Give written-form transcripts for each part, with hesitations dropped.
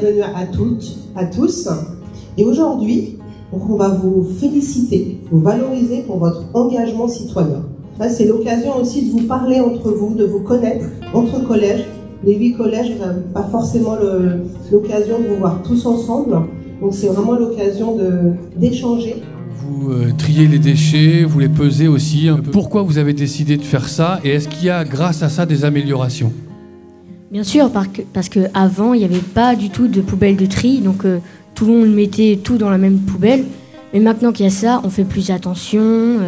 bienvenue à toutes, à tous. Et aujourd'hui, on va vous féliciter, vous valoriser pour votre engagement citoyen. Là, c'est l'occasion aussi de vous parler entre vous, de vous connaître entre collèges. Les 8 collèges, pas forcément l'occasion de vous voir tous ensemble. Donc c'est vraiment l'occasion d'échanger. Vous triez les déchets, vous les pesez aussi. Pourquoi vous avez décidé de faire ça et est-ce qu'il y a grâce à ça des améliorations? Bien sûr, parce qu'avant, il n'y avait pas du tout de poubelle de tri, donc tout le monde mettait tout dans la même poubelle. Mais maintenant qu'il y a ça, on fait plus attention,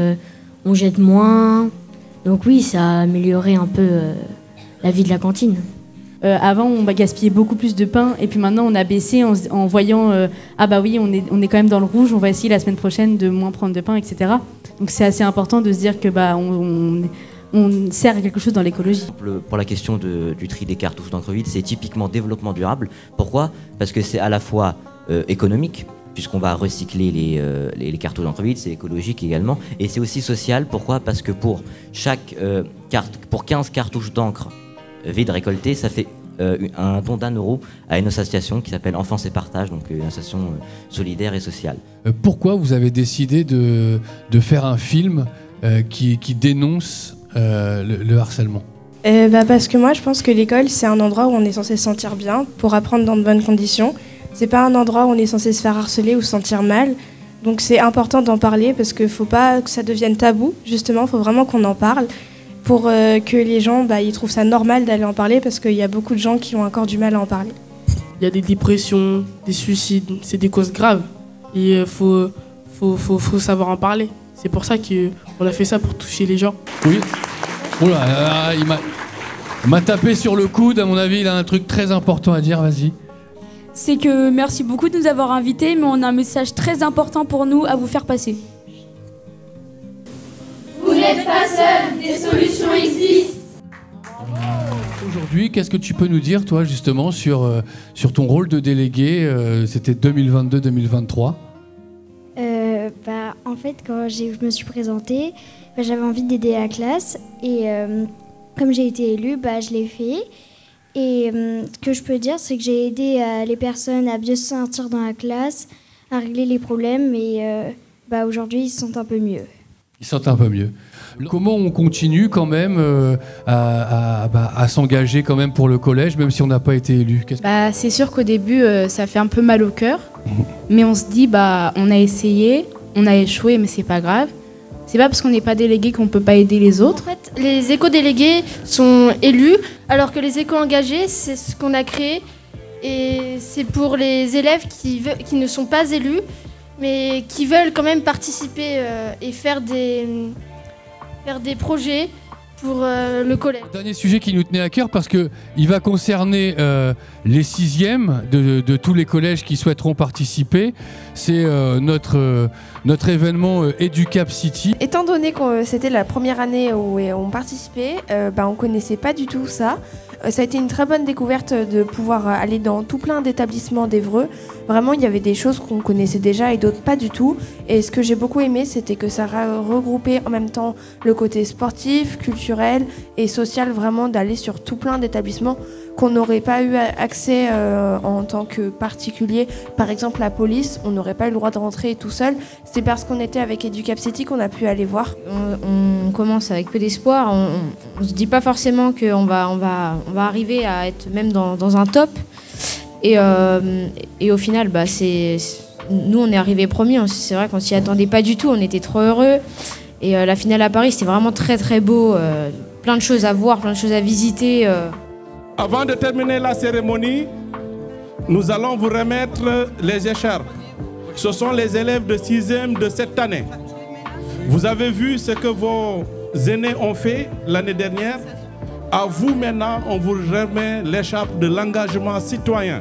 on jette moins. Donc oui, ça a amélioré un peu la vie de la cantine. Avant, on gaspillait beaucoup plus de pain et puis maintenant, on a baissé en voyant ah bah oui, on est quand même dans le rouge, on va essayer la semaine prochaine de moins prendre de pain, etc. Donc c'est assez important de se dire que bah, on sert à quelque chose dans l'écologie. Pour la question du tri des cartouches d'encre vide, c'est typiquement développement durable. Pourquoi? Parce que c'est à la fois économique, puisqu'on va recycler les cartouches d'encre vide, c'est écologique également, et c'est aussi social. Pourquoi? Parce que pour 15 cartouches d'encre vide récoltées, ça fait un don d'1 € à une association qui s'appelle Enfance et Partage, donc une association solidaire et sociale. Pourquoi vous avez décidé de faire un film qui dénonce le harcèlement? Parce que moi je pense que l'école c'est un endroit où on est censé se sentir bien pour apprendre dans de bonnes conditions. C'est pas un endroit où on est censé se faire harceler ou se sentir mal. Donc c'est important d'en parler parce qu'il faut pas que ça devienne tabou. Justement, il faut vraiment qu'on en parle pour que les gens ils trouvent ça normal d'aller en parler parce qu'il y a beaucoup de gens qui ont encore du mal à en parler. Il y a des dépressions, des suicides, c'est des causes graves. Et il faut savoir en parler. C'est pour ça qu'on a fait ça pour toucher les gens. Oui. Oula, il m'a tapé sur le coude, à mon avis, il a un truc très important à dire, vas-y. C'est que merci beaucoup de nous avoir invités, mais on a un message très important pour nous à vous faire passer. Vous n'êtes pas seuls, des solutions existent. Aujourd'hui, qu'est-ce que tu peux nous dire, toi, justement, sur ton rôle de délégué? C'était 2022-2023. En fait, quand je me suis présentée, j'avais envie d'aider la classe et comme j'ai été élue, je l'ai fait. Et ce que je peux dire, c'est que j'ai aidé les personnes à bien se sentir dans la classe, à régler les problèmes et aujourd'hui, ils se sentent un peu mieux. Ils se sentent un peu mieux. Comment on continue quand même à s'engager quand même pour le collège, même si on n'a pas été élu? C'est sûr qu'au début, ça fait un peu mal au cœur, mais on se dit, on a essayé, on a échoué, mais c'est pas grave. C'est pas parce qu'on n'est pas délégué qu'on peut pas aider les autres. En fait, les éco-délégués sont élus, alors que les éco-engagés, c'est ce qu'on a créé. Et c'est pour les élèves qui ne sont pas élus, mais qui veulent quand même participer et faire des projets pour le collège. Dernier sujet qui nous tenait à cœur parce qu'il va concerner les 6e de tous les collèges qui souhaiteront participer. C'est notre événement EduCap City. Étant donné que c'était la première année où on participait, on ne connaissait pas du tout ça. Ça a été une très bonne découverte de pouvoir aller dans tout plein d'établissements d'Évreux. Vraiment, il y avait des choses qu'on connaissait déjà et d'autres pas du tout. Et ce que j'ai beaucoup aimé, c'était que ça regroupait en même temps le côté sportif, culturel et social, vraiment d'aller sur tout plein d'établissements qu'on n'aurait pas eu accès en tant que particulier. Par exemple, la police, on n'aurait pas eu le droit de rentrer tout seul. C'est parce qu'on était avec EduCap City qu'on a pu aller voir. On commence avec peu d'espoir. On ne se dit pas forcément qu'on va arriver à être même dans un top. Et au final, nous, on est arrivés premiers. C'est vrai qu'on s'y attendait pas du tout. On était trop heureux. Et la finale à Paris, c'était vraiment très, très beau. Plein de choses à voir, plein de choses à visiter. Avant de terminer la cérémonie, nous allons vous remettre les écharpes. Ce sont les élèves de 6e de cette année. Vous avez vu ce que vos aînés ont fait l'année dernière. À vous maintenant, on vous remet l'écharpe de l'engagement citoyen.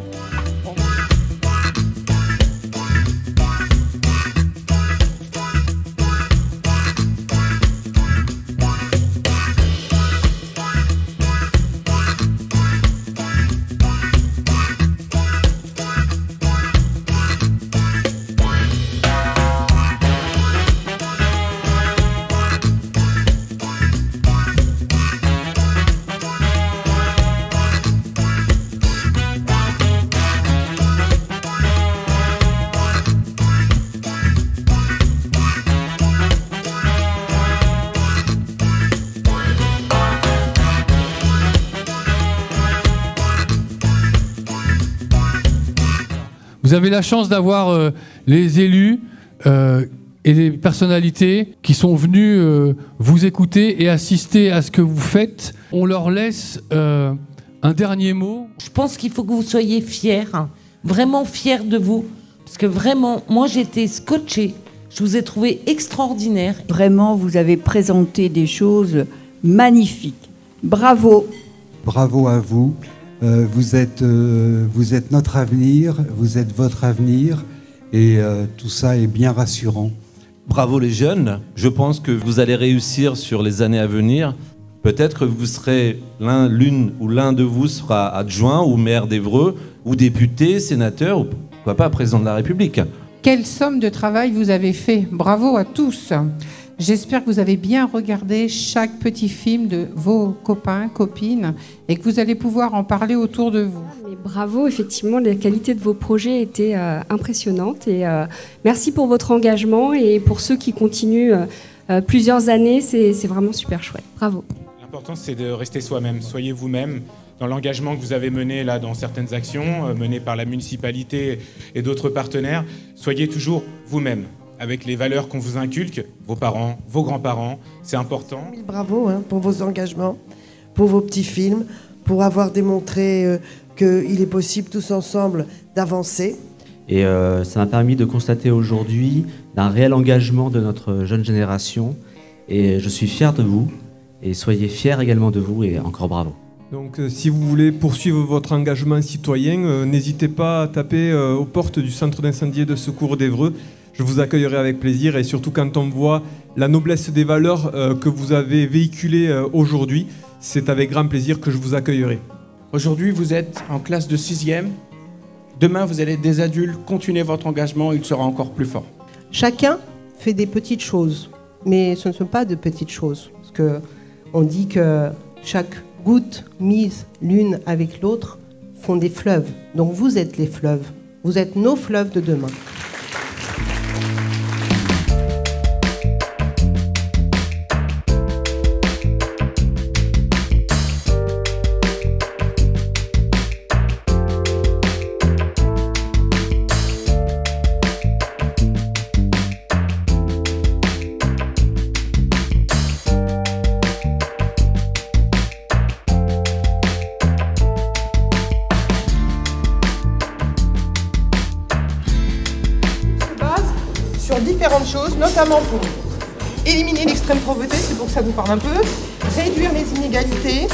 Vous avez la chance d'avoir les élus et les personnalités qui sont venus vous écouter et assister à ce que vous faites. On leur laisse un dernier mot. Je pense qu'il faut que vous soyez fiers, hein, vraiment fiers de vous. Parce que vraiment, moi j'étais scotchée. Je vous ai trouvé extraordinaire. Vraiment, vous avez présenté des choses magnifiques. Bravo. Bravo à vous. Vous êtes notre avenir, vous êtes votre avenir. Et tout ça est bien rassurant. Bravo les jeunes. Je pense que vous allez réussir sur les années à venir. Peut-être que vous serez l'une ou l'un de vous sera adjoint ou maire d'Évreux, ou député, sénateur, ou pourquoi pas président de la République. Quelle somme de travail vous avez fait. Bravo à tous. J'espère que vous avez bien regardé chaque petit film de vos copains, copines, et que vous allez pouvoir en parler autour de vous. Mais bravo, effectivement, la qualité de vos projets était impressionnante. Et merci pour votre engagement, et pour ceux qui continuent plusieurs années, c'est vraiment super chouette. Bravo. L'important, c'est de rester soi-même. Soyez vous-même. Dans l'engagement que vous avez mené là, dans certaines actions menées par la municipalité et d'autres partenaires, soyez toujours vous-même, avec les valeurs qu'on vous inculque, vos parents, vos grands-parents, c'est important. Bravo pour vos engagements, pour vos petits films, pour avoir démontré qu'il est possible tous ensemble d'avancer. Et ça m'a permis de constater aujourd'hui un réel engagement de notre jeune génération. Et je suis fier de vous, et soyez fiers également de vous, et encore bravo. Donc si vous voulez poursuivre votre engagement citoyen, n'hésitez pas à taper aux portes du centre d'incendie et de secours d'Évreux. Je vous accueillerai avec plaisir, et surtout quand on voit la noblesse des valeurs que vous avez véhiculées aujourd'hui, c'est avec grand plaisir que je vous accueillerai. Aujourd'hui, vous êtes en classe de 6e. Demain, vous allez être des adultes. Continuez votre engagement, il sera encore plus fort. Chacun fait des petites choses, mais ce ne sont pas de petites choses. Parce qu'on dit que chaque goutte mise l'une avec l'autre font des fleuves. Donc vous êtes les fleuves. Vous êtes nos fleuves de demain. Différentes choses, notamment pour éliminer l'extrême pauvreté, c'est pour que ça vous parle un peu, réduire les inégalités.